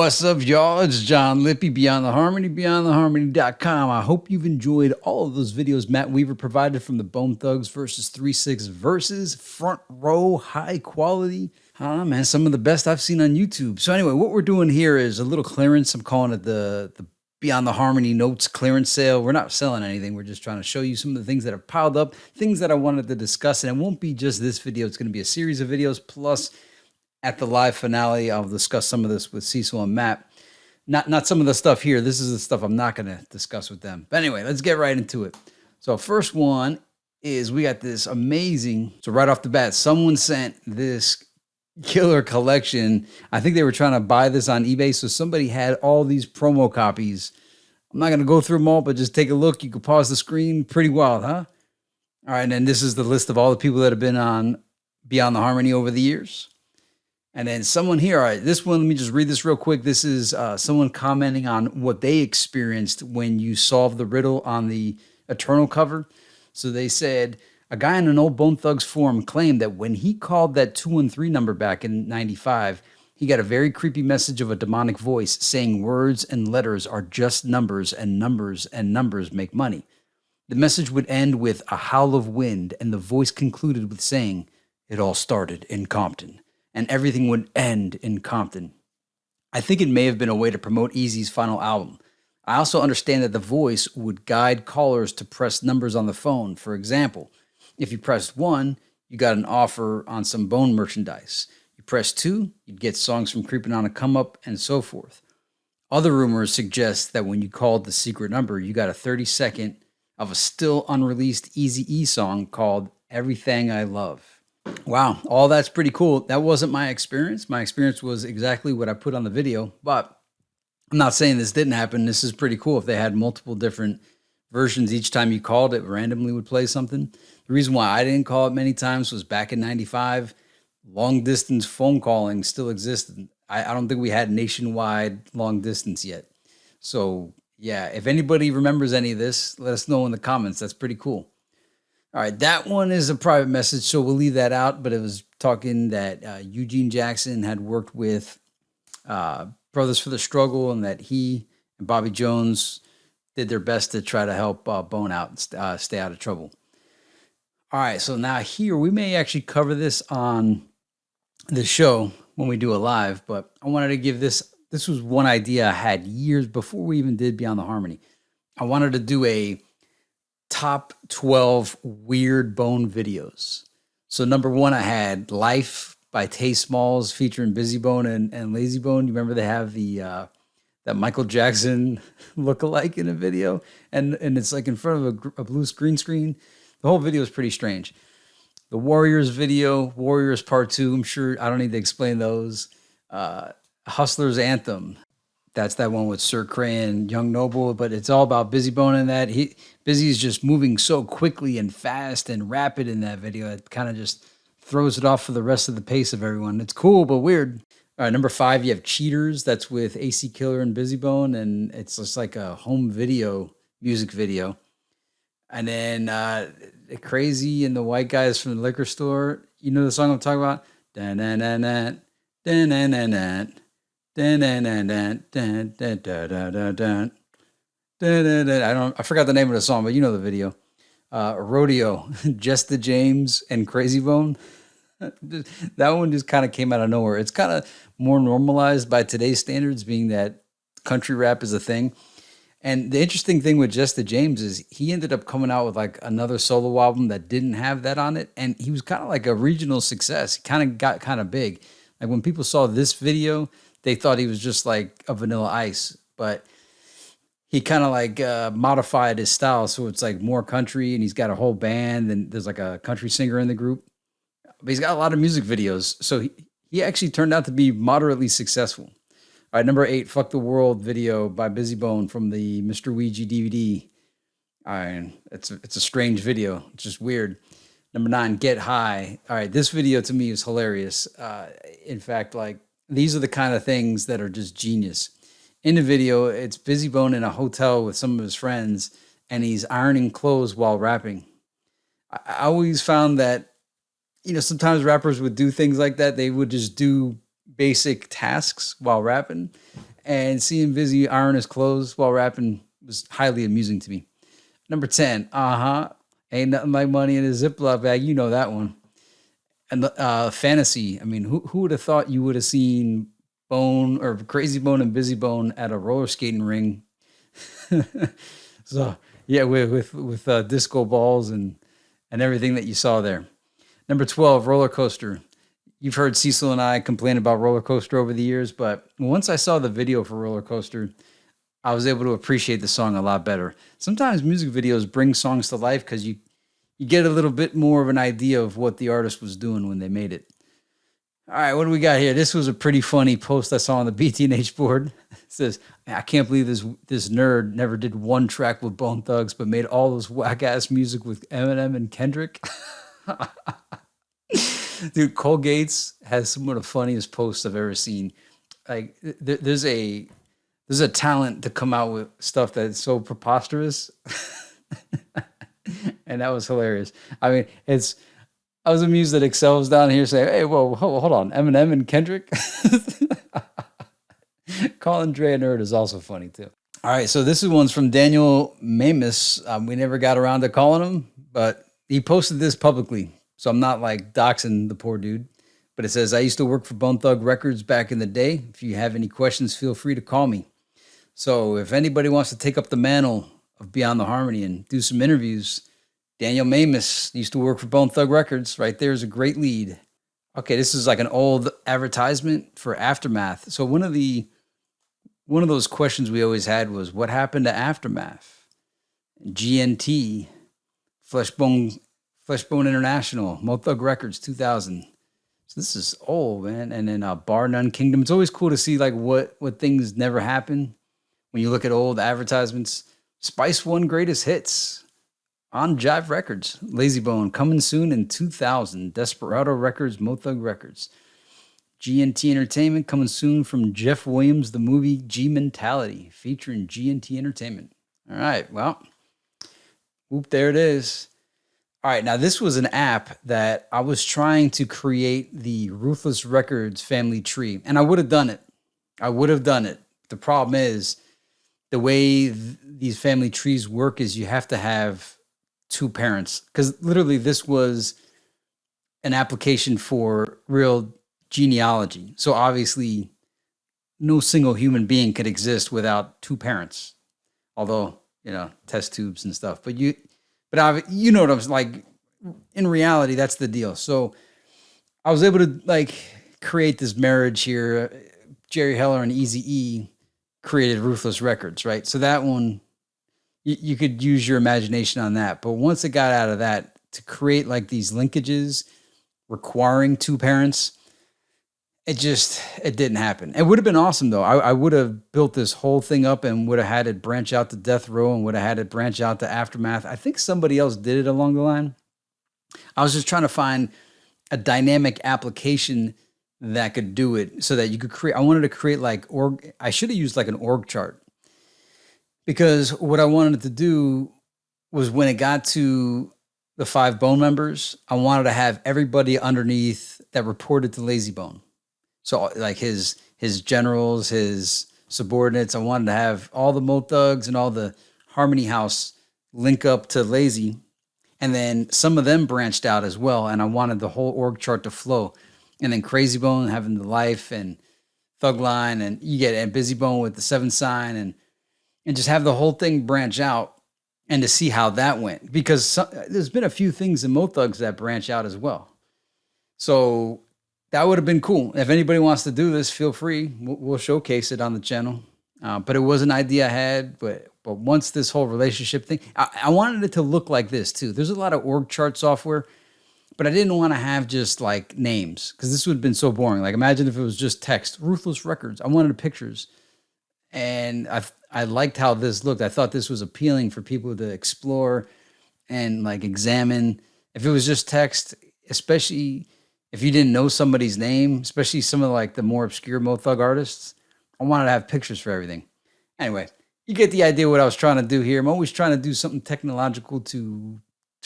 What's up, y'all? It's John Lippy, Beyond the Harmony, beyondtheharmony.com. I hope you've enjoyed all of those videos Matt Weaver provided from the Bone Thugs versus 3-6 versus front row, high quality. Man, some of the best I've seen on YouTube. So anyway, what we're doing here is a little clearance. I'm calling it the Beyond the Harmony Notes clearance sale. We're not selling anything. We're just trying to show you some of the things that have piled up, things that I wanted to discuss. And it won't be just this video. It's going to be a series of videos plus at the live finale, I'll discuss some of this with Cecil and Matt. Not some of the stuff here. This is the stuff I'm not going to discuss with them. But anyway, let's get right into it. So first one is we got this amazing. So right off the bat, someone sent this killer collection. I think they were trying to buy this on eBay. So somebody had all these promo copies. I'm not going to go through them all, but just take a look. You can pause the screen. Pretty wild, huh? All right. And then this is the list of all the people that have been on Beyond the Harmony over the years. And then someone here, all right, this one, let me just read this real quick. This is someone commenting on what they experienced when you solved the riddle on the Eternal cover. So they said, a guy in an old Bone Thugs forum claimed that when he called that 213 number back in 95, he got a very creepy message of a demonic voice saying words and letters are just numbers and numbers make money. The message would end with a howl of wind, and the voice concluded with saying, it all started in Compton. And everything would end in Compton. I think it may have been a way to promote Eazy's final album. I also understand that the voice would guide callers to press numbers on the phone. For example, if you pressed 1, you got an offer on some Bone merchandise. You pressed 2, you'd get songs from Creeping on a Come Up and so forth. Other rumors suggest that when you called the secret number, you got a 30-second of a still unreleased Eazy-E song called Everything I Love. Wow, all that's pretty cool. That wasn't my experience. My experience was exactly what I put on the video, but I'm not saying this didn't happen. This is pretty cool. If they had multiple different versions, each time you called it randomly would play something. The reason why I didn't call it many times was back in 95, long distance phone calling still existed. I don't think we had nationwide long distance yet. So yeah, if anybody remembers any of this, let us know in the comments. That's pretty cool. All right, that one is a private message, so we'll leave that out. But it was talking that Eugene Jackson had worked with Brothers for the Struggle and that he and Bobby Jones did their best to try to help Bone out and stay out of trouble. All right, so now here, we may actually cover this on the show when we do a live, but I wanted to give this was one idea I had years before we even did Beyond the Harmony. I wanted to do a top 12 weird Bone videos. So number 1, I had Life by Tay Smalls featuring Busy Bone and Lazy Bone. You remember they have the that Michael Jackson lookalike in a video, and it's like in front of a blue green screen. The whole video is pretty strange. The Warriors video, Warriors Part 2. I'm sure I don't need to explain those. Hustler's Anthem. That's that one with Sir Cray and Young Noble, but it's all about Busy Bone in that. Busy is just moving so quickly and fast and rapid in that video. It kind of just throws it off for the rest of the pace of everyone. It's cool, but weird. All right, number 5, you have Cheaters. That's with AC Killer and Busy Bone, and it's just like a home video, music video. And then Crazy and the White Guys from the Liquor Store. You know the song I'm talking about? Da-na-na-na, da-na-na-na. I forgot the name of the song, but you know the video. Rodeo, Jesta James and Crazy Bone. That one just kind of came out of nowhere. It's kind of more normalized by today's standards, being that country rap is a thing. And the interesting thing with Jesta James is he ended up coming out with like another solo album that didn't have that on it. And he was kind of like a regional success. He kind of got kind of big. Like when people saw this video, they thought he was just like a Vanilla Ice, but he kind of like modified his style. So it's like more country, and he's got a whole band, and there's like a country singer in the group, but he's got a lot of music videos. So he actually turned out to be moderately successful. All right, number 8, Fuck the World video by Busy Bone from the Mr. Ouija DVD. All right, it's a strange video. It's just weird. Number 9, Get High. All right, this video to me is hilarious. In fact, like, these are the kind of things that are just genius. In the video, it's Busy Bone in a hotel with some of his friends, and he's ironing clothes while rapping. I always found that, sometimes rappers would do things like that. They would just do basic tasks while rapping. And seeing Busy iron his clothes while rapping was highly amusing to me. Number 10, ain't nothing like money in a Ziploc bag. You know that one. And the fantasy. I mean, who would have thought you would have seen Bone or Crazy Bone and Busy Bone at a roller skating ring? So yeah, with disco balls and everything that you saw there. Number 12, roller coaster. You've heard Cecil and I complain about roller coaster over the years, but once I saw the video for roller coaster, I was able to appreciate the song a lot better. Sometimes music videos bring songs to life because you get a little bit more of an idea of what the artist was doing when they made it. All right, what do we got here? This was a pretty funny post I saw on the BTH board. It says, I can't believe this nerd never did one track with Bone Thugs, but made all those whack-ass music with Eminem and Kendrick. Dude, Cole Gates has some of the funniest posts I've ever seen. Like, there's a talent to come out with stuff that's so preposterous. And that was hilarious. I mean, I was amused that Excel was down here saying, hey, whoa, hold on. Eminem and Kendrick? Calling Dre a nerd is also funny, too. All right, so this one's from Daniel Mamus. We never got around to calling him, but he posted this publicly. So I'm not like doxing the poor dude. But it says, I used to work for Bone Thug Records back in the day. If you have any questions, feel free to call me. So if anybody wants to take up the mantle of Beyond the Harmony and do some interviews, Daniel Mamus used to work for Bone Thug Records. Right there is a great lead. Okay, this is like an old advertisement for Aftermath. So one of those questions we always had was, what happened to Aftermath? GNT, Fleshbone International, Mo Thug Records, 2000. So this is old, man. And then Bar None Kingdom. It's always cool to see like what things never happen when you look at old advertisements. Spice One Greatest Hits on Jive Records. Lazy Bone coming soon in 2000. Desperado Records, Mo Thug Records. GNT Entertainment coming soon from Jeff Williams, the movie G Mentality, featuring GNT Entertainment. All right, well, whoop, there it is. All right, now this was an app that I was trying to create the Ruthless Records family tree, and I would have done it. The problem is the way these family trees work is you have to have two parents, because literally this was an application for real genealogy. So obviously no single human being could exist without two parents, although, test tubes and stuff. But you know what I'm like. In reality, that's the deal. So I was able to like create this marriage here. Jerry Heller and Eazy-E created Ruthless Records, right? So that one, you could use your imagination on that. But once it got out of that, to create like these linkages requiring two parents, it didn't happen. It would have been awesome though. I would have built this whole thing up and would have had it branch out to Death Row and would have had it branch out to Aftermath. I think somebody else did it along the line. I was just trying to find a dynamic application that could do it so that you could create. I wanted to create like I should have used like an org chart, because what I wanted to do was when it got to the 5 Bone members, I wanted to have everybody underneath that reported to Lazy Bone. So like his generals, his subordinates, I wanted to have all the Mo Thugs and all the Harmony House link up to Lazy. And then some of them branched out as well. And I wanted the whole org chart to flow. And then Crazy Bone having the Life and Thug Line, and you get and Busy Bone with the 7 sign, and just have the whole thing branch out and to see how that went. Because there's been a few things in Mo Thugs that branch out as well. So that would have been cool. If anybody wants to do this, feel free. We'll showcase it on the channel. But it was an idea I had. But once this whole relationship thing, I wanted it to look like this too. There's a lot of org chart software, but I didn't want to have just like names, because this would have been so boring. Like imagine if it was just text, Ruthless Records. I wanted pictures. And I liked how this looked. I thought this was appealing for people to explore and like examine. If it was just text, especially if you didn't know somebody's name, especially some of like the more obscure Mo Thug artists, I wanted to have pictures for everything. Anyway, you get the idea what I was trying to do here. I'm always trying to do something technological to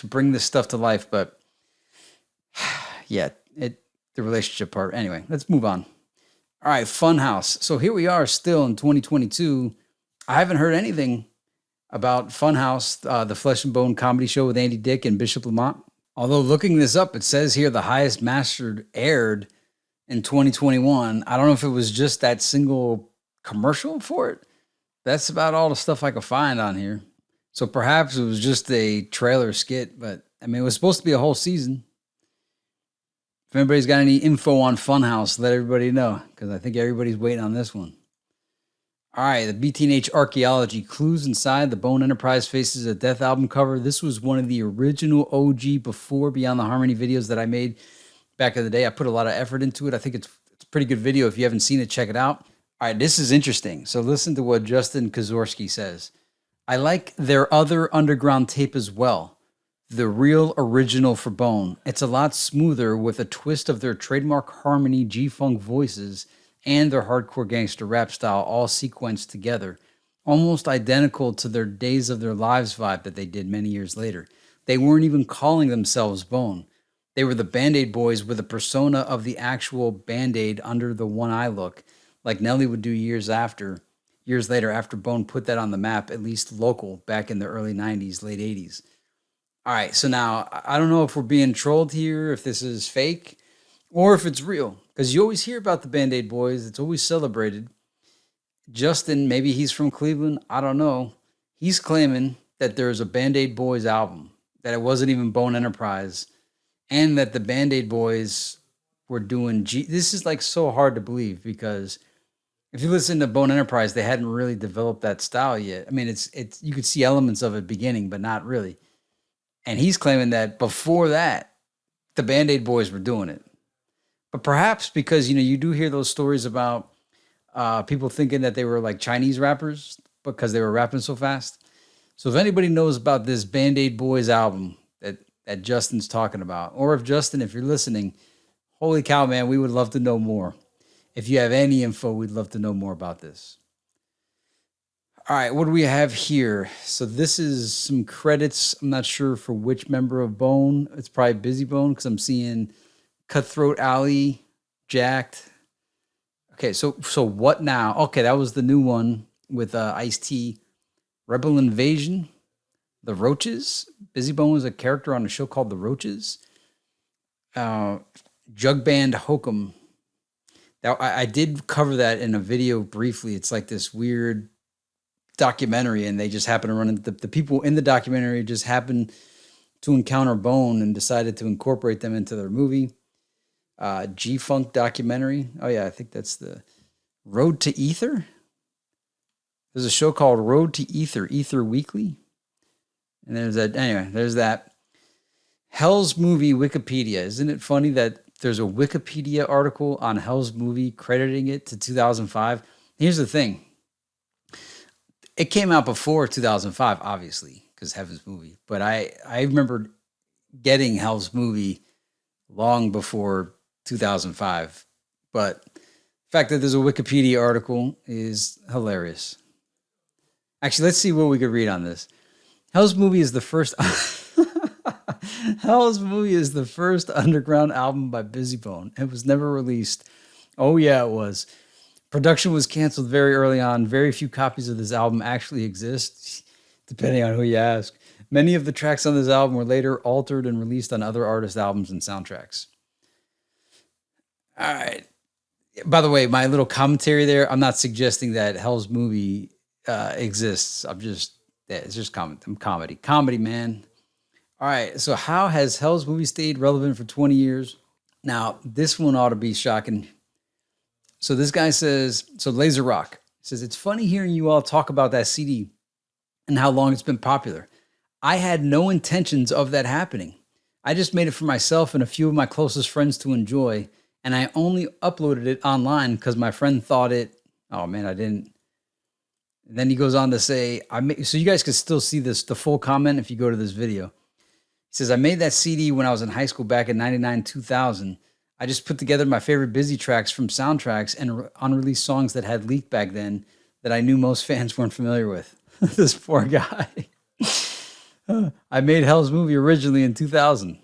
bring this stuff to life, but yeah, the relationship part. Anyway, let's move on. All right, Funhouse. So here we are still in 2022. I haven't heard anything about Funhouse, the Flesh and Bone comedy show with Andy Dick and Bishop Lamont. Although looking this up, it says here the highest mastered aired in 2021. I don't know if it was just that single commercial for it. That's about all the stuff I could find on here. So perhaps it was just a trailer skit, but I mean, it was supposed to be a whole season. If anybody's got any info on Funhouse, let everybody know, because I think everybody's waiting on this one. All right, the BTH Archaeology, Clues Inside the Bone Enterprise Faces a Death album cover. This was one of the original OG before Beyond the Harmony videos that I made back in the day. I put a lot of effort into it. I think it's a pretty good video. If you haven't seen it, check it out. All right, this is interesting. So listen to what Justin Kazorski says. I like their other underground tape as well. The real original for Bone. It's a lot smoother with a twist of their trademark harmony G-Funk voices and their hardcore gangster rap style all sequenced together, almost identical to their Days of Their Lives vibe that they did many years later. They weren't even calling themselves Bone. They were the Band-Aid Boys with a persona of the actual Band-Aid under the one eye look, like Nelly would do years later after Bone put that on the map, at least local, back in the early 90s, late 80s. All right, so now I don't know if we're being trolled here, if this is fake, or if it's real, because you always hear about the Band-Aid Boys. It's always celebrated. Justin, maybe he's from Cleveland. I don't know. He's claiming that there's a Band-Aid Boys album, that it wasn't even Bone Enterprise, and that the Band-Aid Boys were doing This is like so hard to believe, because if you listen to Bone Enterprise, they hadn't really developed that style yet. I mean, it's you could see elements of it beginning, but not really. And he's claiming that before that, the Band-Aid Boys were doing it. But perhaps because, you do hear those stories about people thinking that they were like Chinese rappers because they were rapping so fast. So if anybody knows about this Band-Aid Boys album that Justin's talking about, or if Justin, if you're listening, holy cow, man, we would love to know more. If you have any info, we'd love to know more about this. All right, what do we have here? So this is some credits. I'm not sure for which member of Bone. It's probably Busy Bone, because I'm seeing Cutthroat Alley, Jacked. Okay, so what now? Okay, that was the new one with Ice-T. Rebel Invasion, The Roaches. Busy Bone was a character on a show called The Roaches. Jug Band Hokum. Now, I did cover that in a video briefly. It's like this weird documentary, and they just happen to run into the people in the documentary just happen to encounter Bone and decided to incorporate them into their movie. G-Funk documentary. Oh yeah, I think that's the Road to Ether. There's a show called Road to Ether, Ether Weekly. And there's that. Anyway, there's that. Hell's Movie Wikipedia. Isn't it funny that there's a Wikipedia article on Hell's Movie crediting it to 2005? Here's the thing. It came out before 2005, obviously, because Heaven's Movie. But I remember getting Hell's Movie long before 2005. But the fact that there's a Wikipedia article is hilarious. Actually, let's see what we could read on this. Hell's Movie is the first... Hell's Movie is the first underground album by Busy Bone. It was never released. Oh, yeah, it was. Production was canceled very early on. Very few copies of this album actually exist, depending on who you ask. Many of the tracks on this album were later altered and released on other artists' albums and soundtracks. All right. By the way, my little commentary there, I'm not suggesting that Hell's Movie exists. It's just comedy. Comedy, man. All right. So how has Hell's Movie stayed relevant for 20 years? Now, this one ought to be shocking. So this guy says, Laser Rock says, it's funny hearing you all talk about that CD and how long it's been popular. I had no intentions of that happening. I just made it for myself and a few of my closest friends to enjoy, and I only uploaded it online because my friend thought it, oh man, I didn't. And then he goes on to say, so you guys can still see the full comment if you go to this video. He says, I made that CD when I was in high school back in 99, 2000. I just put together my favorite Busy tracks from soundtracks and unreleased songs that had leaked back then that I knew most fans weren't familiar with. This poor guy. I made Hell's Movie originally in 2000.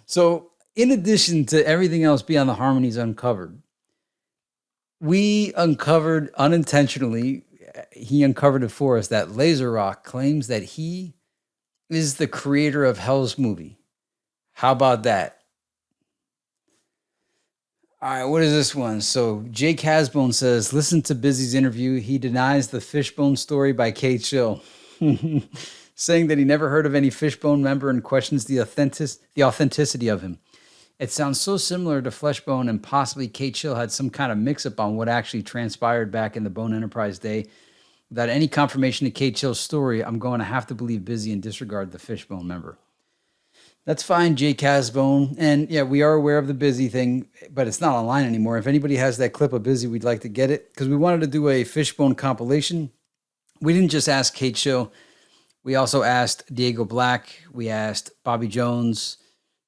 So in addition to everything else Beyond the Harmonies uncovered, we uncovered unintentionally, he uncovered it for us, that Laser Rock claims that he is the creator of Hell's Movie. How about that? All right, what is this one? So Jake Hasbone says, listen to Busy's interview. He denies the Fishbone story by K Chill, saying that he never heard of any Fishbone member and questions the authenticity of him. It sounds so similar to Fleshbone, and possibly K Chill had some kind of mix-up on what actually transpired back in the Bone Enterprise day. Without any confirmation of K Chill's story, I'm going to have to believe Busy and disregard the Fishbone member. That's fine, Jake Hasbone. And yeah, we are aware of the Busy thing, but it's not online anymore. If anybody has that clip of Busy, we'd like to get it, because we wanted to do a Fishbone compilation. We didn't just ask Kate Chill. We also asked Diego Black. We asked Bobby Jones.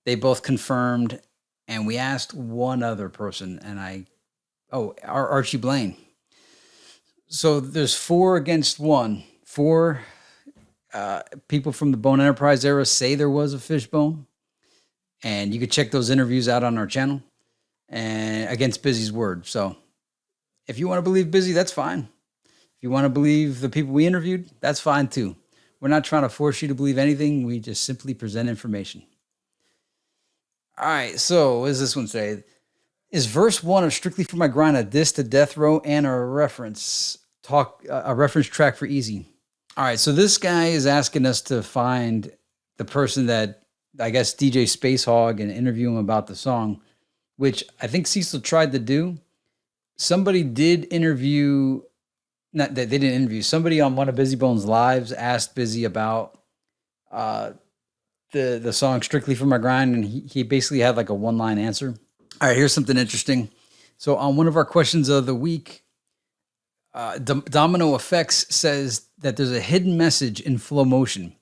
They both confirmed. And we asked one other person, and Archie Blaine. So there's 4 against 1. 4 people from the Bone Enterprise era say there was a Fishbone, and you could check those interviews out on our channel, and against Busy's word. So if you want to believe Busy, that's fine. If you want to believe the people we interviewed, that's fine too. We're not trying to force you to believe anything. We just simply present information. All right, so what does this one say? Is verse 1 of Strictly for My Grind a diss to Death Row and a reference track for Easy? All right, so this guy is asking us to find the person that, I guess, DJ Space Hog and interview him about the song, which I think Cecil tried to do. Somebody did interview, not that they didn't interview, somebody on one of Busy Bone's lives asked Busy about the song Strictly for My Grind, and he basically had like a one-line answer. All right, here's something interesting. So on one of our questions of the week, Domino Effects says that there's a hidden message in Flow Motion.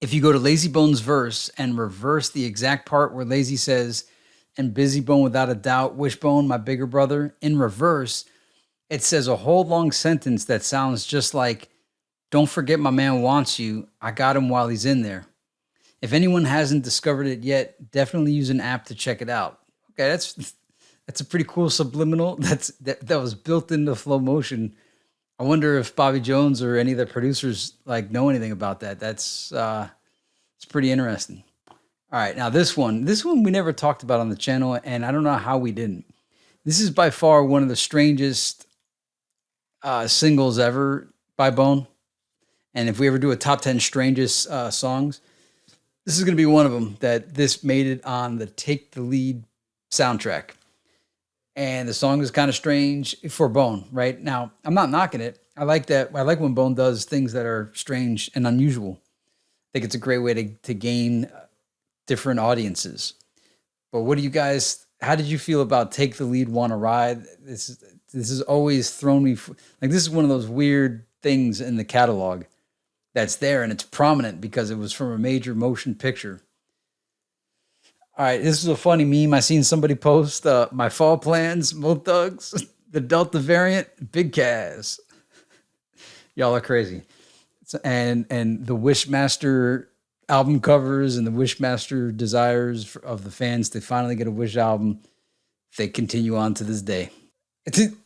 If you go to Lazy Bone's verse and reverse the exact part where Lazy says, and Busy Bone without a doubt, Wishbone, my bigger brother, in reverse, it says a whole long sentence that sounds just like, don't forget my man wants you. I got him while he's in there. If anyone hasn't discovered it yet, definitely use an app to check it out. Okay, that's a pretty cool subliminal that was built into Flow Motion. I wonder if Bobby Jones or any of the producers know anything about that. That's it's pretty interesting. All right, now this one we never talked about on the channel, and I don't know how we didn't. This is by far one of the strangest singles ever by Bone. And if we ever do a top 10 strangest songs, this is going to be one of them. That this made it on the Take the Lead soundtrack. And the song is kind of strange for Bone, right? Now, I'm not knocking it. I like that. I like when Bone does things that are strange and unusual. I think it's a great way to gain different audiences. But what do you guys, how did you feel about Take the Lead, Wanna Ride? This has always thrown me, this is one of those weird things in the catalog that's there, and it's prominent because it was from a major motion picture. All right, this is a funny meme. I seen somebody post my fall plans, Mo Thugs, the Delta variant, Big Kaz. Y'all are crazy. And the Wishmaster album covers and the Wishmaster desires of the fans to finally get a Wish album, they continue on to this day.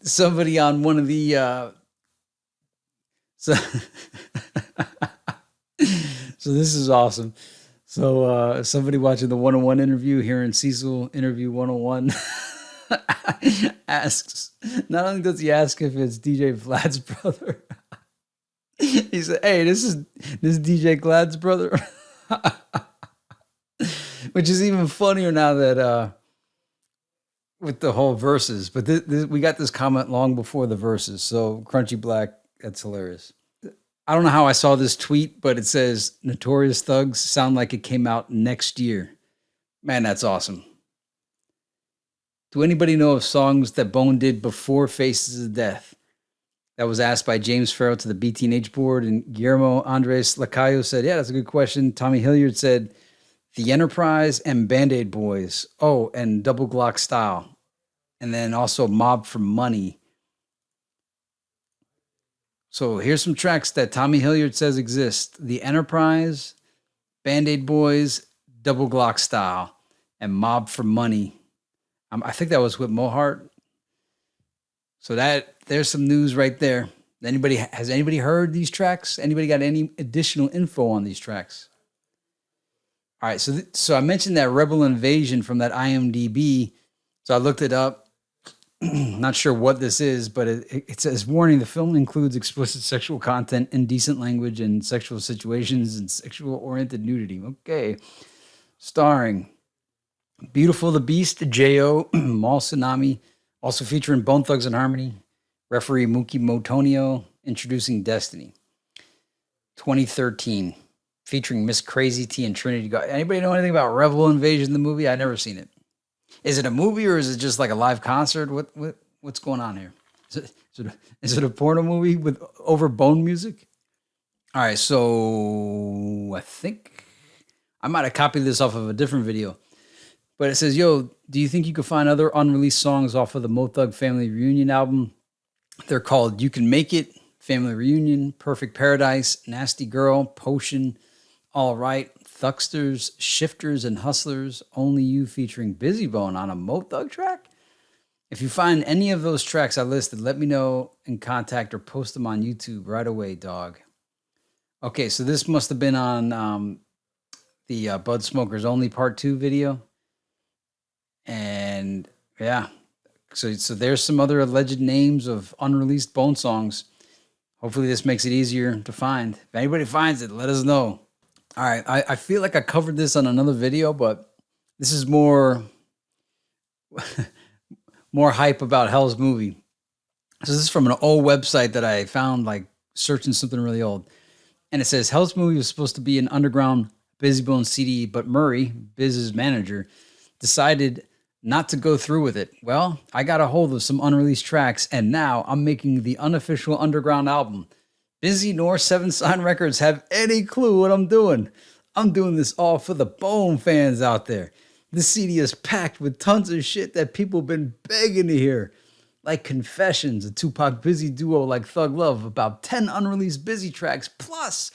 Somebody on one of the so this is awesome. So somebody watching the 101 interview, hearing Cecil interview 101, asks, not only does he ask if it's DJ Vlad's brother, he said, hey, this is DJ Vlad's brother. Which is even funnier now that with the whole verses. But we got this comment long before the verses. So Crunchy Black, that's hilarious. I don't know how I saw this tweet, but it says Notorious Thugs sound like it came out next year. Man, that's awesome. Do anybody know of songs that Bone did before Faces of Death? That was asked by James Farrell to the BTH board, and Guillermo Andres Lacayo said, yeah, that's a good question. Tommy Hilliard said, The Enterprise and Band-Aid Boys. Oh, and Double Glock Style. And then also Mob for Money. So here's some tracks that Tommy Hilliard says exist. The Enterprise, Band-Aid Boys, Double Glock Style. and Mob for Money. I think that was with Mohart. So there's some news right there. Has anybody heard these tracks? Anybody got any additional info on these tracks? All right, so I mentioned that Rebel Invasion from that IMDb. So I looked it up. Not sure what this is, but it says, warning, the film includes explicit sexual content, indecent language, and sexual situations and sexual-oriented nudity. Okay. Starring Beautiful the Beast, J.O., Mal Tsunami, also featuring Bone Thugs and Harmony, referee Mookie Motonio, introducing Destiny. 2013, featuring Miss Crazy T and Trinity God. Anybody know anything about Rebel Invasion, the movie? I've never seen it. Is it a movie or is it just like a live concert? What's going on here? Is it a porno movie with over bone music? All right, so I think I might have copied this off of a different video. But it says, yo, do you think you could find other unreleased songs off of the Mo Thug Family Reunion album? They're called You Can Make It, Family Reunion, Perfect Paradise, Nasty Girl, Potion, All Right, Thucksters, Shifters, and Hustlers, Only You featuring Busy Bone on a Mo Thug track? If you find any of those tracks I listed, let me know in contact or post them on YouTube right away, dog. Okay, so this must have been on the Bud Smokers Only Part 2 video. And yeah, so there's some other alleged names of unreleased Bone songs. Hopefully this makes it easier to find. If anybody finds it, let us know. All right, I feel like I covered this on another video, but this is more more hype about Hell's Movie. So this is from an old website that I found, like searching something really old. And it says Hell's Movie was supposed to be an underground Busy Bone CD, but Murray, Biz's manager, decided not to go through with it. Well, I got a hold of some unreleased tracks, and now I'm making the unofficial underground album. Busy nor Seven Sign Records have any clue what I'm doing. I'm doing this all for the Bone fans out there. This CD is packed with tons of shit that people have been begging to hear. Like Confessions, a Tupac Busy duo like Thug Love, about 10 unreleased Busy tracks, plus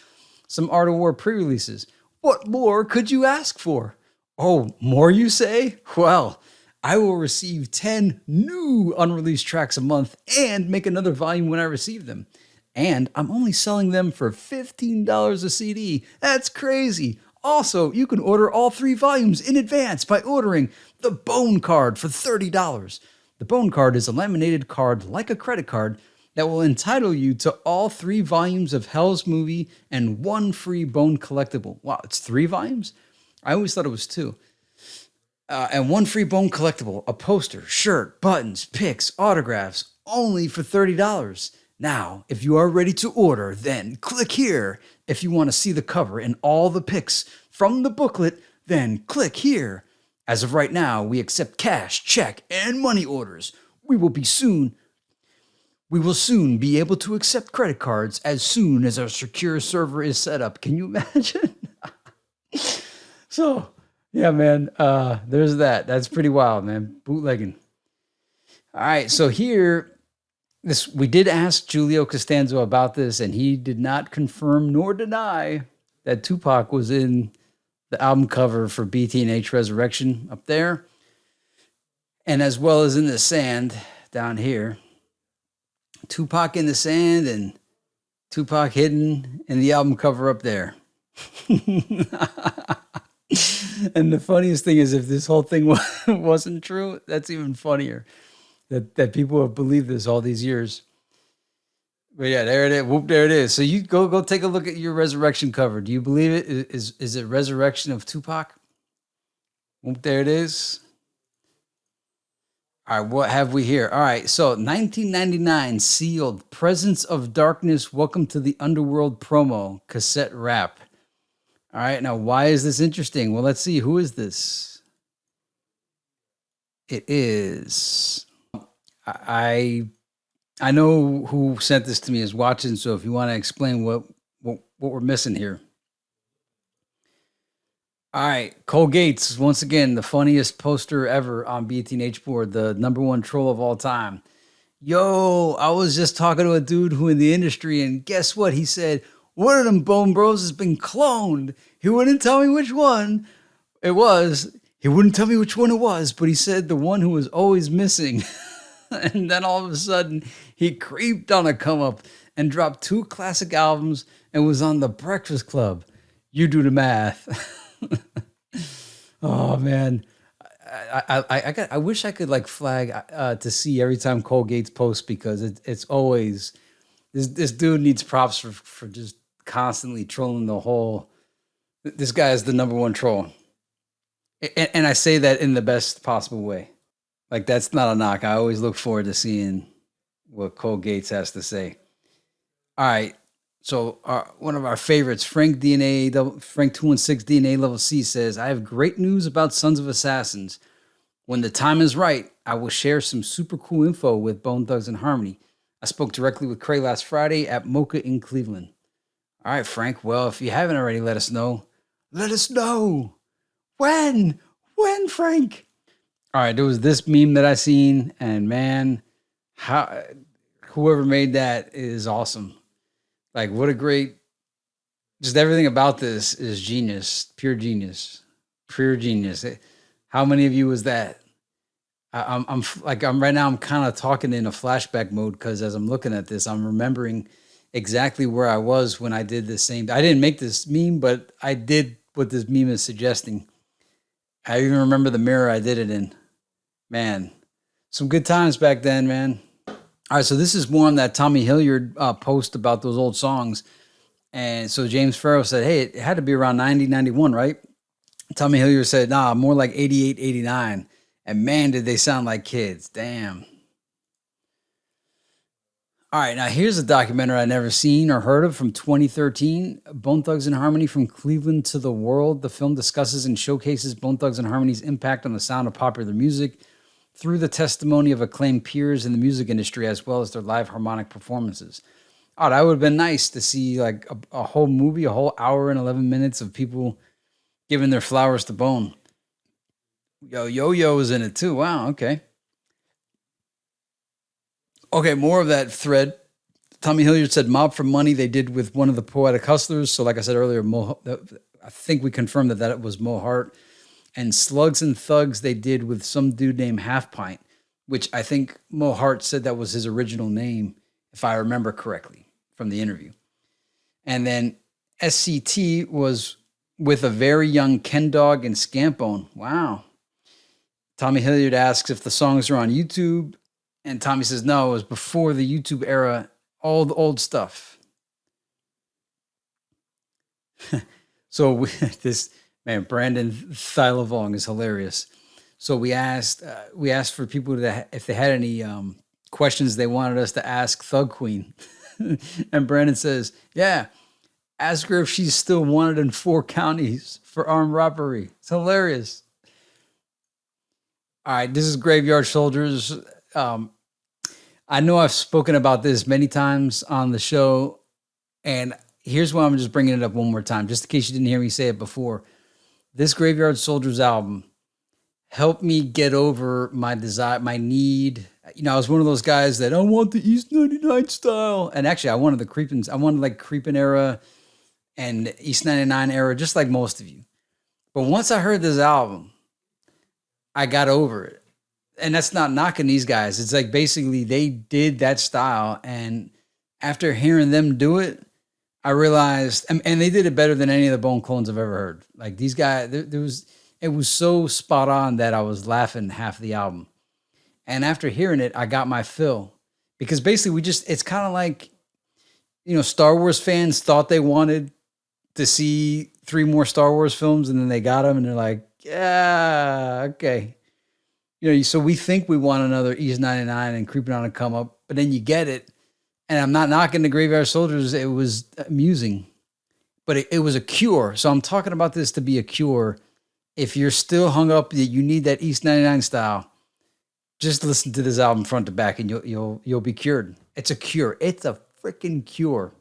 some Art of War pre-releases. What more could you ask for? Oh, more you say? Well, I will receive 10 new unreleased tracks a month and make another volume when I receive them. And I'm only selling them for $15 a CD. That's crazy. Also, you can order all 3 volumes in advance by ordering the Bone Card for $30. The Bone Card is a laminated card like a credit card that will entitle you to all 3 volumes of Hell's Movie and 1 free Bone collectible. Wow, it's 3 volumes? I always thought it was 2. And 1 free Bone collectible, a poster, shirt, buttons, pics, autographs, only for $30. Now, if you are ready to order, then click here. If you want to see the cover and all the pics from the booklet, then click here. As of right now, we accept cash, check, and money orders. We will soon be able to accept credit cards as soon as our secure server is set up. Can you imagine? So, yeah, man, there's that. That's pretty wild, man. Bootlegging. All right, so here, we did ask Julio Costanzo about this, and he did not confirm nor deny that Tupac was in the album cover for BTH Resurrection up there, and as well as In the Sand down here. Tupac in the Sand and Tupac hidden in the album cover up there. And the funniest thing is, if this whole thing wasn't true, that's even funnier. That people have believed this all these years. But yeah, there it is. Whoop, there it is. So you go take a look at your Resurrection cover. Do you believe it? Is it Resurrection of Tupac? Whoop, there it is. All right, what have we here? All right, so 1999 sealed Presence of Darkness, Welcome to the Underworld promo, cassette wrap. All right, now why is this interesting? Well, let's see. Who is this? It is... I know who sent this to me is watching, so if you want to explain what we're missing here. All right, Cole Gates, once again, the funniest poster ever on BTH board, the #1 troll of all time. Yo, I was just talking to a dude who in the industry, and guess what? He said, one of them Bone Bros has been cloned. He wouldn't tell me which one it was. He wouldn't tell me which one it was, but he said the one who was always missing. And then all of a sudden, he creeped on a come up and dropped 2 classic albums and was on The Breakfast Club. You do the math. Oh man, I wish I could like flag to see every time Cole Gates posts, because it's always this dude needs props for just constantly trolling the whole. This guy is the #1 troll, and I say that in the best possible way. Like, that's not a knock. I always look forward to seeing what Cole Gates has to say. All right. So one of our favorites, Frank 216 DNA Level C says, I have great news about Sons of Assassins. When the time is right, I will share some super cool info with Bone Thugs and Harmony. I spoke directly with Cray last Friday at Mocha in Cleveland. All right, Frank. Well, if you haven't already, let us know. Let us know. When, Frank? All right, there was this meme that I seen, and man, whoever made that is awesome. Like, what a great, just everything about this is genius, pure genius. How many of you was that? I'm right now, I'm kind of talking in a flashback mode, because as I'm looking at this, I'm remembering exactly where I was when I did the same. I didn't make this meme, but I did what this meme is suggesting. I even remember the mirror I did it in. Man, some good times back then, man. All right, so this is one that Tommy Hilliard post about those old songs. And so James Farrow said, hey, it had to be around 90, 91, right? Tommy Hilliard said, nah, more like 88, 89. And man, did they sound like kids. Damn. All right, now here's a documentary I've never seen or heard of from 2013, Bone Thugs and Harmony from Cleveland to the World. The film discusses and showcases Bone Thugs and Harmony's impact on the sound of popular music through the testimony of acclaimed peers in the music industry, as well as their live harmonic performances. Oh, that would have been nice to see, like a whole movie, a whole hour and 11 minutes of people giving their flowers to Bone. Yo-Yo is in it too. Wow, okay. Okay, more of that thread. Tommy Hilliard said Mob for Money they did with one of the Poetic Hustlers. So like I said earlier, I think we confirmed that it was Mo Hart. And Slugs and Thugs they did with some dude named Half Pint, which I think Mo Hart said that was his original name, if I remember correctly from the interview. And then SCT was with a very young Ken Dog and Scampone. Wow. Tommy Hilliard asks if the songs are on YouTube. And Tommy says, no, it was before the YouTube era, all the old stuff. So this man, Brandon Thylavong is hilarious. So we asked for people if they had any questions they wanted us to ask Thug Queen. And Brandon says, yeah, ask her if she's still wanted in 4 counties for armed robbery. It's hilarious. All right, this is Graveyard Soldiers. I know I've spoken about this many times on the show, and here's why I'm just bringing it up one more time, just in case you didn't hear me say it before. This Graveyard Soldiers album helped me get over my desire, my need. You know, I was one of those guys that I want the East 99 style, and actually, I wanted like Creepin' era and East 99 era, just like most of you. But once I heard this album, I got over it. And that's not knocking these guys. It's like basically they did that style. And after hearing them do it, I realized, and they did it better than any of the Bone clones I've ever heard. Like these guys, it was so spot on that I was laughing half the album. And after hearing it, I got my fill. Because basically it's kind of like, you know, Star Wars fans thought they wanted to see 3 more Star Wars films, and then they got them and they're like, yeah, okay. You know, so we think we want another East 99 and Creeping on a Come Up, but then you get it. And I'm not knocking the Graveyard Soldiers. It was amusing, but it was a cure. So I'm talking about this to be a cure. If you're still hung up that you need that East 99 style, just listen to this album front to back and you'll be cured. It's a cure. It's a freaking cure.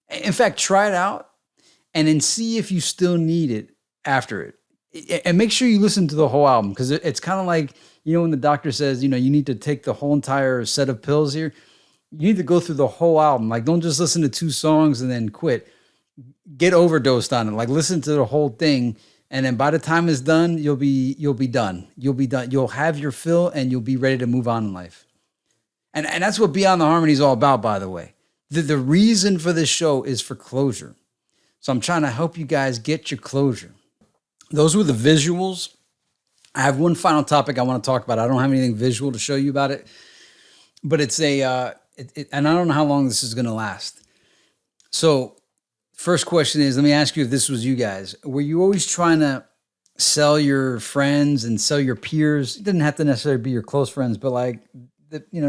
In fact, try it out and then see if you still need it after it. And make sure you listen to the whole album, because it's kind of like, you know, when the doctor says, you know, you need to take the whole entire set of pills here. You need to go through the whole album. Like, don't just listen to 2 songs and then quit. Get overdosed on it. Like, listen to the whole thing And then by the time it's done, you'll be done. You'll be done. You'll have your fill and you'll be ready to move on in life. And that's what Beyond the Harmony is all about, by the way. The reason for this show is for closure. So I'm trying to help you guys get your closure. Those were the visuals. I have one final topic I want to talk about. I don't have anything visual to show you about it, but it's and I don't know how long this is going to last. So first question is, let me ask you if this was you guys. Were you always trying to sell your friends and sell your peers? It didn't have to necessarily be your close friends, but like,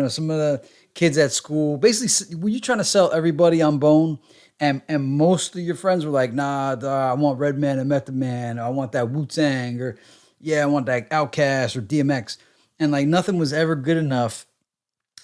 some of the kids at school. Basically, were you trying to sell everybody on Bone? And most of your friends were like, nah, I want Redman and Method Man. Or I want that Wu-Tang. Or, yeah, I want that Outkast or DMX. And like nothing was ever good enough.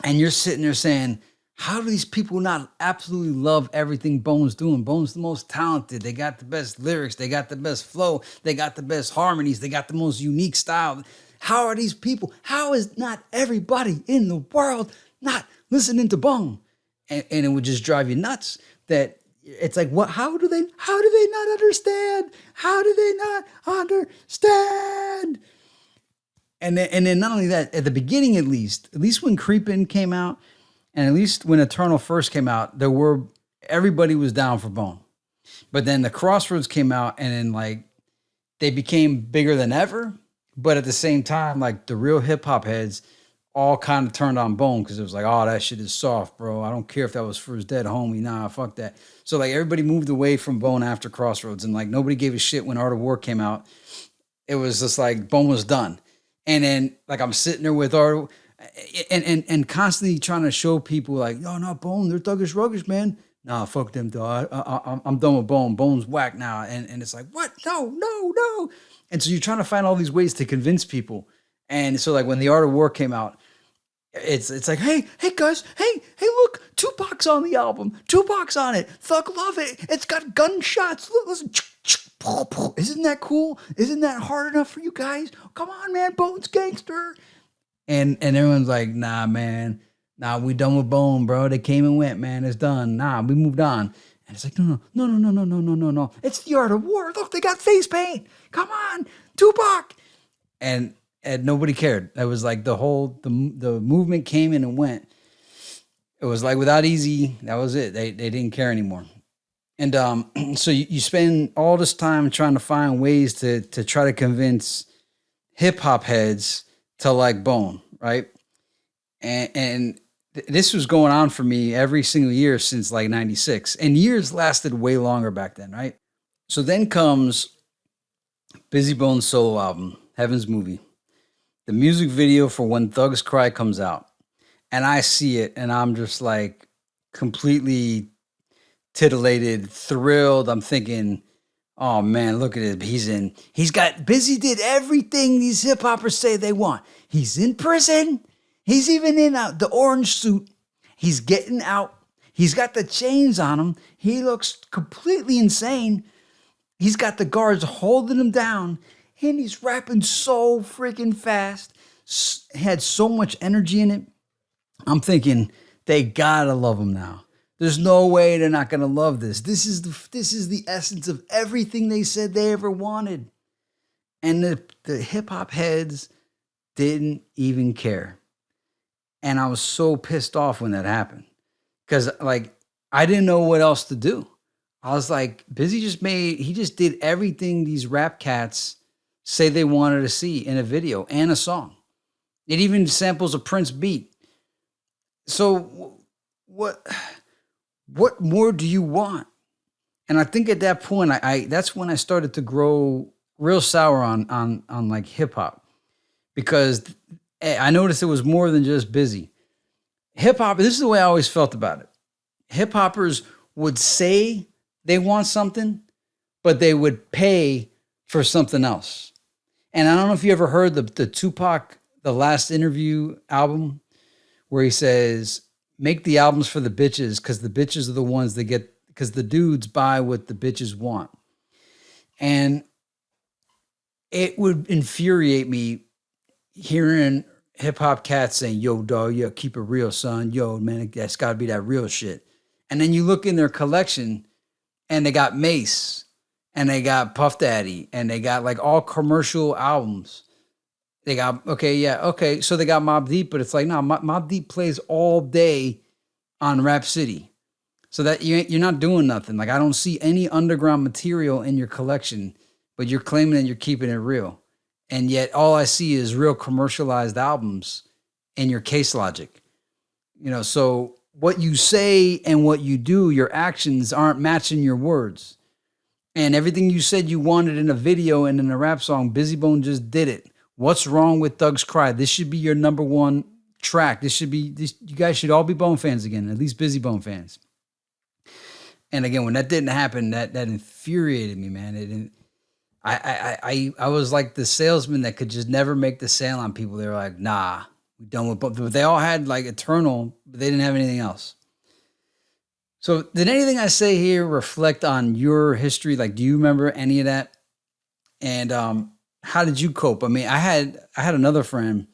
And you're sitting there saying, how do these people not absolutely love everything Bone's doing? Bone's the most talented. They got the best lyrics. They got the best flow. They got the best harmonies. They got the most unique style. How are these people? How is not everybody in the world not listening to Bone? And it would just drive you nuts that it's like, what? How do they not understand? How do they not understand? And then not only that, at the beginning, at least when Creepin' came out, and at least when Eternal first came out, everybody was down for Bone. But then the Crossroads came out, and then like they became bigger than ever. But at the same time, like the real hip hop heads all kind of turned on Bone because it was like, oh, that shit is soft, bro. I don't care if that was for his dead homie. Nah, fuck that. So like everybody moved away from Bone after Crossroads, and like nobody gave a shit when Art of War came out. It was just like Bone was done. And then like I'm sitting there with Art and constantly trying to show people like, oh no, Bone, they're thuggish ruggish, man. Nah, fuck them, dog. I'm done with Bone. Bone's whack now. And it's like, what? No. And so you're trying to find all these ways to convince people. And so like when the Art of War came out, it's like, hey guys, hey, look, Tupac's on the album. Tupac's on it. Thug love it. It's got gunshots. Listen, isn't that cool? Isn't that hard enough for you guys? Come on, man, Bone's gangster. And everyone's like, nah, man. Nah, we done with Bone, bro. They came and went, man. It's done. Nah, we moved on. And it's like, no. It's the Art of War. Look, they got face paint. Come on, Tupac. And nobody cared. It was like the movement came in and went. It was like without Easy, that was it. They didn't care anymore. And so you spend all this time trying to find ways to try to convince hip hop heads to like Bone, right? And this was going on for me every single year since like 96. And years lasted way longer back then, right? So then comes Busy Bone's solo album, Heaven's Movie. The music video for When Thugs Cry comes out. And I see it and I'm just like completely titillated, thrilled. I'm thinking, oh man, look at it. Busy did everything these hip hoppers say they want. He's in prison. He's even in the orange suit. He's getting out. He's got the chains on him. He looks completely insane. He's got the guards holding him down. And he's rapping so freaking fast. Had so much energy in it. I'm thinking, they gotta love him now. There's no way they're not gonna love this. This is the essence of everything they said they ever wanted. And the hip-hop heads didn't even care. And I was so pissed off when that happened. Because like I didn't know what else to do. I was like, Busy he just did everything these rap cats say they wanted to see in a video and a song. It even samples a Prince beat. So what more do you want? And I think at that point, that's when I started to grow real sour on like hip hop, because I noticed it was more than just Busy. Hip hop, this is the way I always felt about it. Hip hoppers would say they want something, but they would pay for something else. And I don't know if you ever heard the Tupac, the Last Interview album, where he says, make the albums for the bitches because the bitches are the ones that get, because the dudes buy what the bitches want. And it would infuriate me hearing hip hop cats saying, yo, dog, yo, keep it real, son. Yo, man, that's got to be that real shit. And then you look in their collection and they got Mace and they got Puff Daddy, and they got like all commercial albums. They got okay, yeah, okay. So they got Mobb Deep, but it's like no, Mobb Deep plays all day on Rap City. So that you're not doing nothing. Like I don't see any underground material in your collection, but you're claiming that you're keeping it real, and yet all I see is real commercialized albums in your case logic. So what you say and what you do, your actions aren't matching your words. And everything you said you wanted in a video and in a rap song, Busy Bone just did it. What's wrong with Thug's Cry? This should be your number one track. This should be this. You guys should all be Bone fans again, at least Busy Bone fans. And again, when that didn't happen, that infuriated me, man. It didn't. I was like the salesman that could just never make the sale on people. They were like, nah, we done with both. But they all had like Eternal, but they didn't have anything else. So did anything I say here reflect on your history? Like, do you remember any of that? And how did you cope? I mean, I had another friend.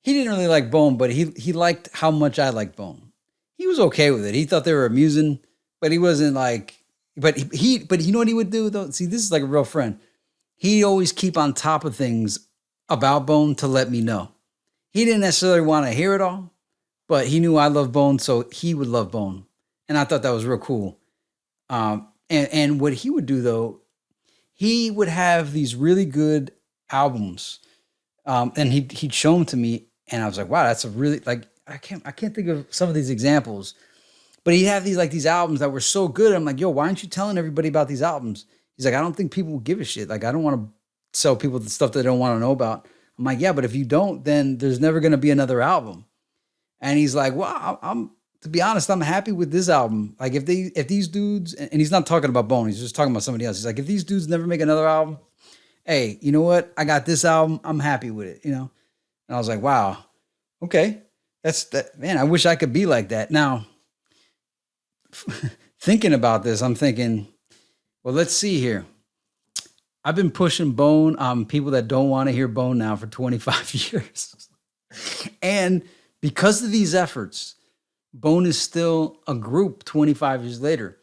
He didn't really like Bone, but he liked how much I liked Bone. He was okay with it. He thought they were amusing, but he wasn't like. But you know what he would do though? See, this is like a real friend. He'd always keep on top of things about Bone to let me know. He didn't necessarily want to hear it all, but he knew I love Bone, so he would love Bone. And I thought that was real cool. And what he would do though, he would have these really good albums, and he'd show them to me, and I was like, wow, that's a really like I can't think of some of these examples, but he'd have these albums that were so good. I'm like, yo, why aren't you telling everybody about these albums? He's like, I don't think people will give a shit. Like, I don't want to sell people the stuff they don't want to know about. I'm like, yeah, but if you don't, then there's never going to be another album. And he's like, well, I'm to be honest, I'm happy with this album. Like if these dudes, and he's not talking about Bone, he's just talking about somebody else. He's like, if these dudes never make another album, hey, you know what? I got this album. I'm happy with it, And I was like, wow, okay. That's that, man. I wish I could be like that. Now, thinking about this, I'm thinking, well, let's see here. I've been pushing Bone on people that don't want to hear Bone now for 25 years. And because of these efforts, Bone is still a group 25 years later.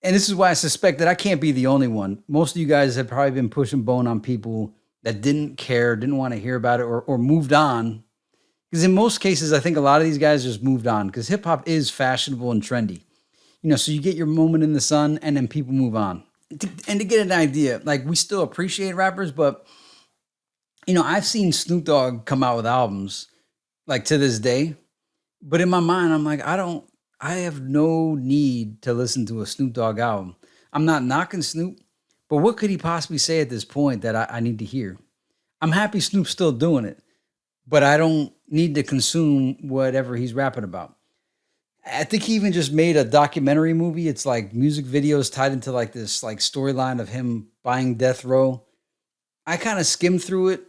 And this is why I suspect that I can't be the only one. Most of you guys have probably been pushing Bone on people that didn't care, didn't want to hear about it, or moved on. Because in most cases, I think a lot of these guys just moved on because hip hop is fashionable and trendy. So you get your moment in the sun and then people move on. And to get an idea, like we still appreciate rappers, but I've seen Snoop Dogg come out with albums like to this day. But in my mind, I'm like, I have no need to listen to a Snoop Dogg album. I'm not knocking Snoop, but what could he possibly say at this point that I need to hear? I'm happy Snoop's still doing it, but I don't need to consume whatever he's rapping about. I think he even just made a documentary movie. It's like music videos tied into like this like storyline of him buying Death Row. I kind of skimmed through it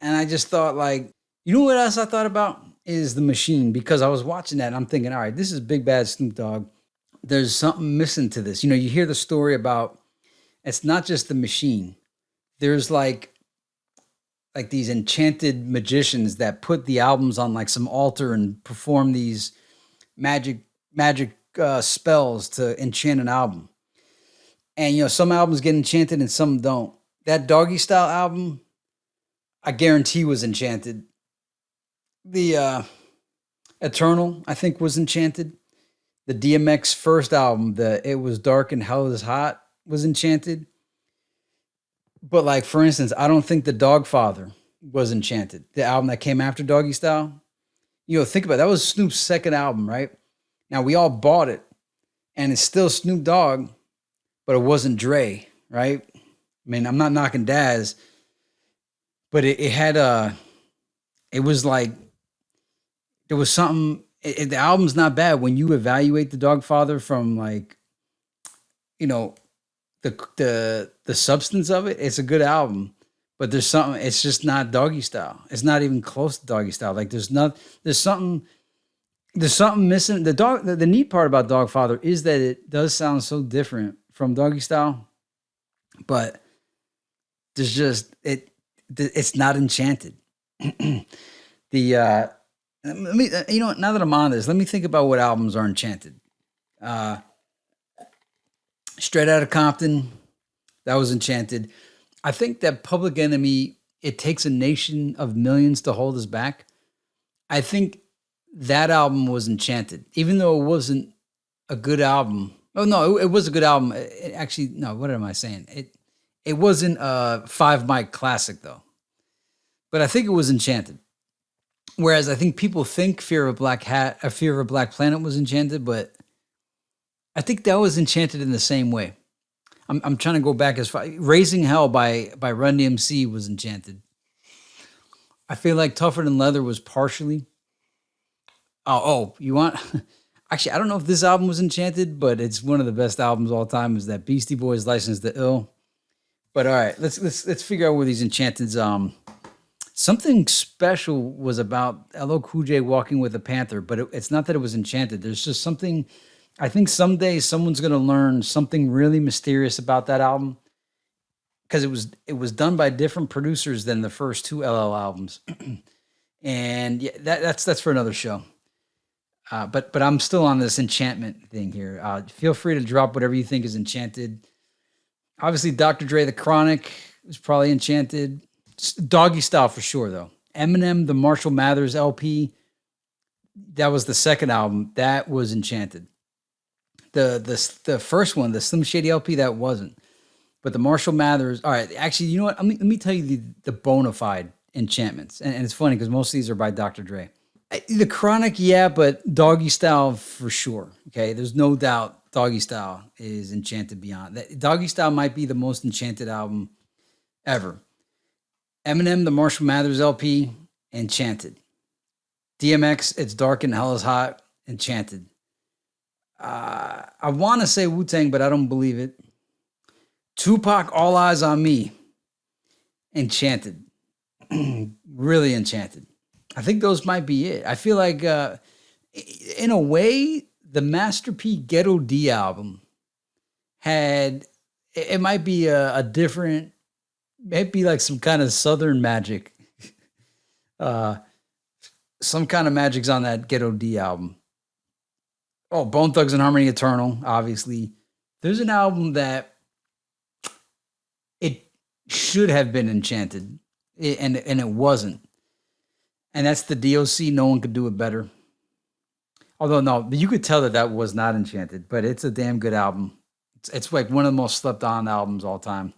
and I just thought like, you know what else I thought about? Is The Machine, because I was watching that and I'm thinking, all right, this is big bad Snoop Dogg. There's something missing to this. You hear the story about it's not just The Machine. There's like these enchanted magicians that put the albums on like some altar and perform these magic spells to enchant an album. And some albums get enchanted and some don't. That Doggy Style album, I guarantee was enchanted. The Eternal, I think, was enchanted. The DMX first album, the It Was Dark and Hell Is Hot, was enchanted. But like, for instance, I don't think The Dogfather was enchanted. The album that came after Doggy Style. Think about it. That was Snoop's second album, right? Now we all bought it and it's still Snoop Dogg, but it wasn't Dre, right? I mean, I'm not knocking Daz, but it had it was like, there was something, the album's not bad when you evaluate The Dogfather from like, the substance of it. It's a good album, but there's something, it's just not Doggy Style. It's not even close to Doggy Style. Like there's something missing. The neat part about Dogfather is that it does sound so different from Doggy Style, but there's just, it's not enchanted. Let me, now that I'm on this, let me think about what albums are enchanted. Straight Outta Compton, That was Enchanted. I think that Public Enemy, It Takes a Nation of Millions to Hold Us Back. I think that album was Enchanted, even though it wasn't a good album. Oh no, it was a good album. Actually, no. What am I saying? It wasn't a 5 mic classic though. But I think it was Enchanted. Whereas I think people think Fear of a Black Hat, or Fear of a Black Planet was Enchanted, but I think that was Enchanted in the same way. I'm trying to go back as far. Raising Hell by Run DMC was Enchanted. I feel like Tougher Than Leather was partially. You want? Actually, I don't know if this album was Enchanted, but it's one of the best albums of all time. Is that Beastie Boys' License to Ill? But all right, let's figure out where these Enchanteds. Something special was about LL Cool J walking with a panther, but it's not that it was Enchanted. There's just something. I think someday someone's gonna learn something really mysterious about that album because it was done by different producers than the first two LL albums, and yeah, that's for another show. But I'm still on this enchantment thing here. Feel free to drop whatever you think is Enchanted. Obviously, Dr. Dre, The Chronic was probably Enchanted. Doggy Style for sure, though. Eminem, the Marshall Mathers LP, that was the second album. That was Enchanted. The first one, the Slim Shady LP, that wasn't. But the Marshall Mathers, all right, actually, you know what? Let me tell you the bona fide enchantments. And it's funny because most of these are by Dr. Dre. The Chronic, yeah, but Doggy Style for sure. Okay, there's no doubt Doggy Style is Enchanted beyond. Doggy Style might be the most enchanted album ever. Eminem, the Marshall Mathers LP, Enchanted. DMX, It's Dark and Hell is Hot, Enchanted. I want to say Wu-Tang, but I don't believe it. Tupac, All Eyes on Me, Enchanted. Really Enchanted. I think those might be it. I feel like, in a way, the Master P Ghetto D album had, it might be a different, maybe like some kind of Southern magic. Some kind of magic's on that Ghetto D album. Oh, Bone Thugs and Harmony Eternal, obviously. There's an album that it should have been Enchanted, and it wasn't. And that's the DOC. No one could do it better. Although, no, you could tell that was not Enchanted, but it's a damn good album. It's like one of the most slept on albums all time.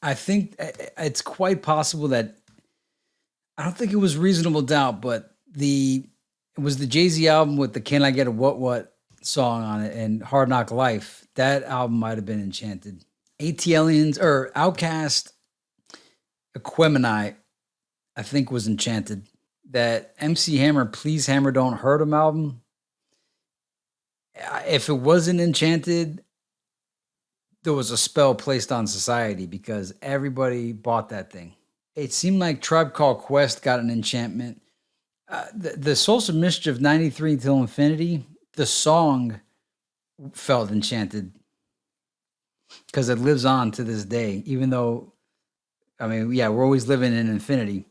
I think it's quite possible that, I don't think it was Reasonable Doubt, but it was the Jay-Z album with the Can I Get a What song on it and Hard Knock Life. That album might have been Enchanted. ATLiens or Outkast, Aquemini, I think was Enchanted. That MC Hammer, Please Hammer Don't Hurt Him album, if it wasn't Enchanted, there was a spell placed on society because everybody bought that thing. It seemed like Tribe Called Quest got an enchantment. The Souls of Mischief 93 Till Infinity, the song felt enchanted because it lives on to this day, even though, I mean, yeah, we're always living in infinity.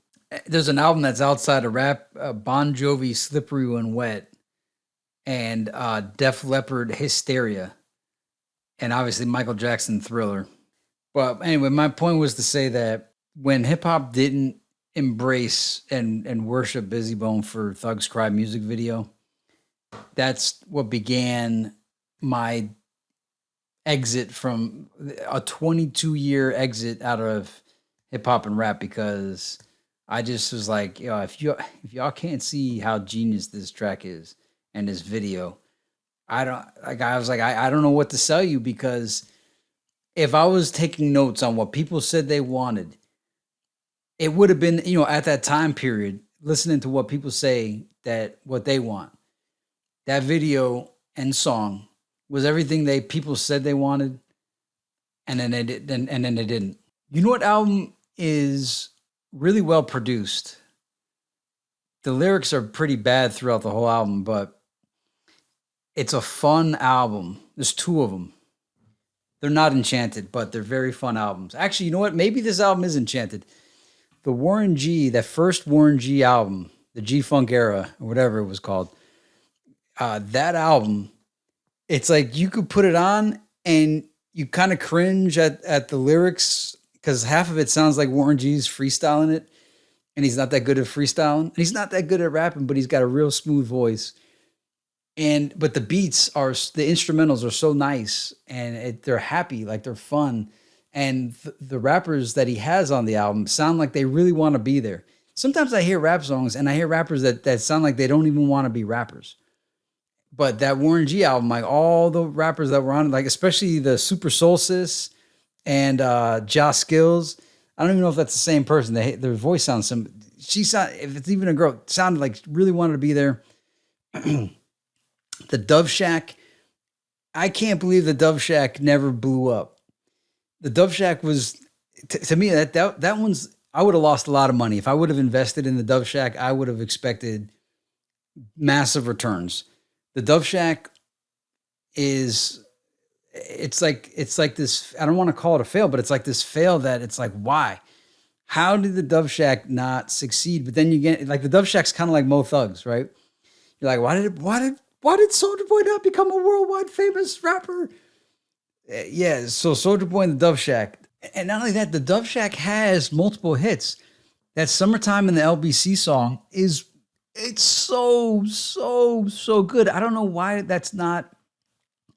There's an album that's outside of rap, Bon Jovi, Slippery When Wet, and Def Leppard, Hysteria, and obviously Michael Jackson, Thriller. But anyway, my point was to say that when hip-hop didn't embrace and worship Busy Bone for Thugs Cry music video, that's what began my exit from a 22-year exit out of hip-hop and rap, because I just was like, yo, if y'all can't see how genius this track is and this video, I don't know what to sell you, because if I was taking notes on what people said they wanted, it would have been, at that time period, listening to what people say that what they want. That video and song was everything people said they wanted, and then they did, and then they didn't. You know what album is really well produced? The lyrics are pretty bad throughout the whole album, but it's a fun album. There's two of them. They're not Enchanted, but they're very fun albums. Actually, you know what? Maybe this album is Enchanted. The Warren G, that first Warren G album, the G-Funk era, or whatever it was called, that album, it's like you could put it on and you kind of cringe at the lyrics because half of it sounds like Warren G's freestyling it, and he's not that good at freestyling. And he's not that good at rapping, but he's got a real smooth voice. But the beats are the instrumentals are so nice, and they're happy, like they're fun. And the rappers that he has on the album sound like they really want to be there. Sometimes I hear rap songs and I hear rappers that sound like they don't even want to be rappers. But that Warren G album, like all the rappers that were on it, like especially the Super Solstice and Josh Skills, I don't even know if that's the same person. Their voice sounds some. If it's even a girl, sounded like really wanted to be there. The Dove Shack, I can't believe the Dove Shack never blew up. The Dove Shack was, to me, that one's, I would have lost a lot of money. If I would have invested in the Dove Shack, I would have expected massive returns. The Dove Shack it's like this, I don't want to call it a fail, but it's like this fail that it's like, why? How did the Dove Shack not succeed? But then you get, like, the Dove Shack's kind of like Mo Thugs, right? You're like, why did Soulja Boy not become a worldwide famous rapper? Yeah, so Soulja Boy and the Dove Shack. And not only that, the Dove Shack has multiple hits. That Summertime in the LBC song it's so good. I don't know why that's not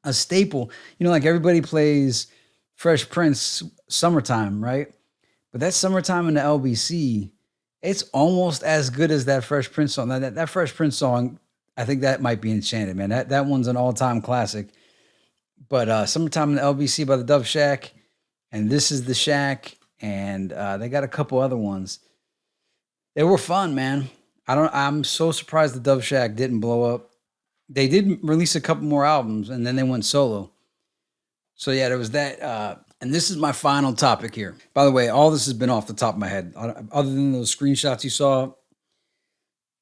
a staple. You know, like everybody plays Fresh Prince Summertime, right? But that Summertime in the LBC, it's almost as good as that Fresh Prince song. That Fresh Prince song, I think that might be Enchanted, man. That one's an all-time classic. But Summertime in the LBC by the Dove Shack, and This Is the Shack, and they got a couple other ones. They were fun, man. I'm so surprised the Dove Shack didn't blow up. They did release a couple more albums, and then they went solo. So yeah, there was that. And this is my final topic here. By the way, all this has been off the top of my head, other than those screenshots you saw.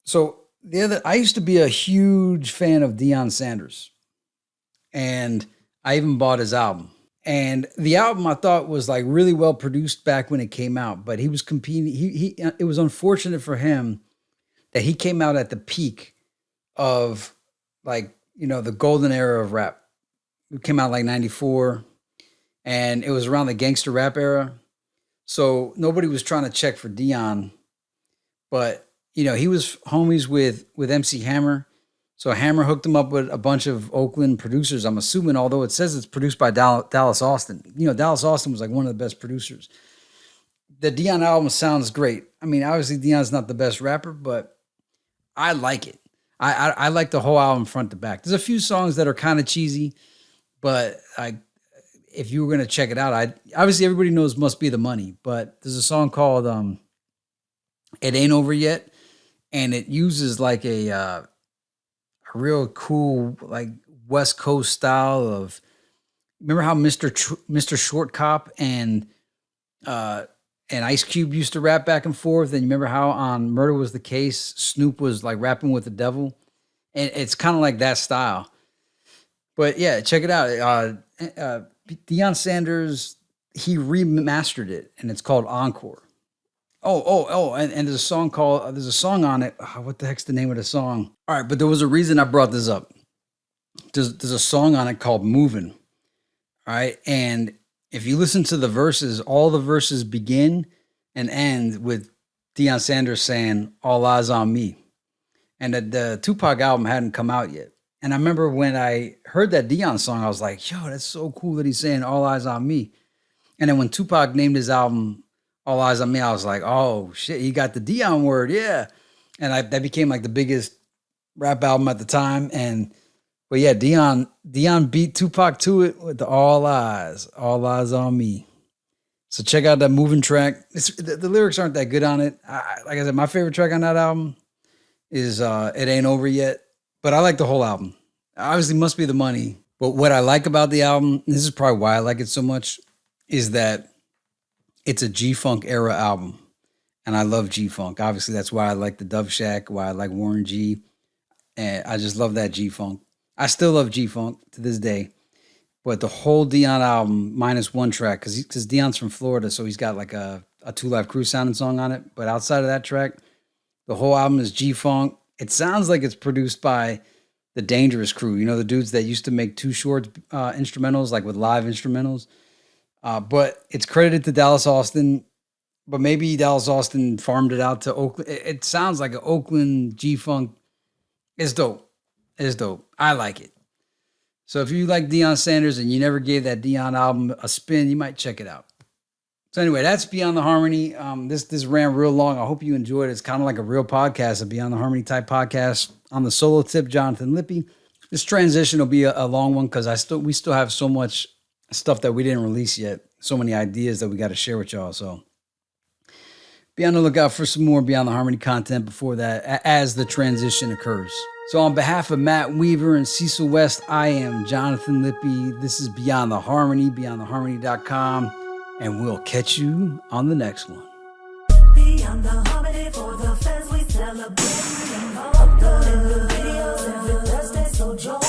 So I used to be a huge fan of Deion Sanders, and I even bought his album. And the album I thought was like really well produced back when it came out, but he was competing. It was unfortunate for him that he came out at the peak of, like, you know, the golden era of rap. It came out like 94, and it was around the gangster rap era. So nobody was trying to check for Deion, but you know, he was homies with MC Hammer. So Hammer hooked him up with a bunch of Oakland producers, I'm assuming, although it says it's produced by Dallas Austin. You know, Dallas Austin was like one of the best producers. The Deion album sounds great. I mean, obviously Deion's not the best rapper, but I like it. I like the whole album front to back. There's a few songs that are kind of cheesy, but if you were going to check it out, obviously everybody knows Must Be the Money, but there's a song called It Ain't Over Yet, and it uses like a real cool, like, West Coast style of, remember how Mr. Short Cop and Ice Cube used to rap back and forth, and you remember how on Murder Was the Case, Snoop was like rapping with the devil, and it's kind of like that style. But yeah, check it out. Deion Sanders, he remastered it, and it's called Encore. And there's a song on it. Oh, what the heck's the name of the song? All right, but there was a reason I brought this up. There's a song on it called Moving. All right, and if you listen to the verses, all the verses begin and end with Deion Sanders saying, "All eyes on me." And the Tupac album hadn't come out yet. And I remember when I heard that Deion song, I was like, yo, that's so cool that he's saying "All eyes on me." And then when Tupac named his album All Eyes on Me, I was like, oh shit, he got the Deion word, yeah. And that became like the biggest rap album at the time. But yeah, Deion beat Tupac to it with the All Eyes on Me. So check out that Moving track. The lyrics aren't that good on it. Like I said, my favorite track on that album is It Ain't Over Yet. But I like the whole album. Obviously, Must Be the Money. But what I like about the album, and this is probably why I like it so much, is that it's a G-Funk era album. And I love G-Funk. Obviously, that's why I like the Dove Shack, why I like Warren G. And I just love that G-Funk. I still love G-Funk to this day. But the whole Deion album, minus one track, because Deion's from Florida, so he's got like a 2 Live Crew sounding song on it. But outside of that track, the whole album is G-Funk. It sounds like it's produced by the Dangerous crew. You know, the dudes that used to make Too Short instrumentals, like with live instrumentals. But it's credited to Dallas Austin. But maybe Dallas Austin farmed it out to Oakland. It sounds like an Oakland G-Funk. It's dope. It's dope. I like it. So if you like Deion Sanders and you never gave that Deion album a spin, you might check it out. So anyway, that's Beyond the Harmony. This ran real long. I hope you enjoyed it. It's kind of like a real podcast, a Beyond the Harmony type podcast. On the solo tip, Jonathan Lippy. This transition will be a long one because we still have so much stuff that we didn't release yet. So many ideas that we got to share with y'all. So be on the lookout for some more Beyond the Harmony content before that as the transition occurs. So on behalf of Matt Weaver and Cecil West, I am Jonathan Lippy. This is Beyond the Harmony, beyondtheharmony.com, and we'll catch you on the next one. Beyond the Harmony for the fans, we celebrate. Uploading the videos every Thursday, so join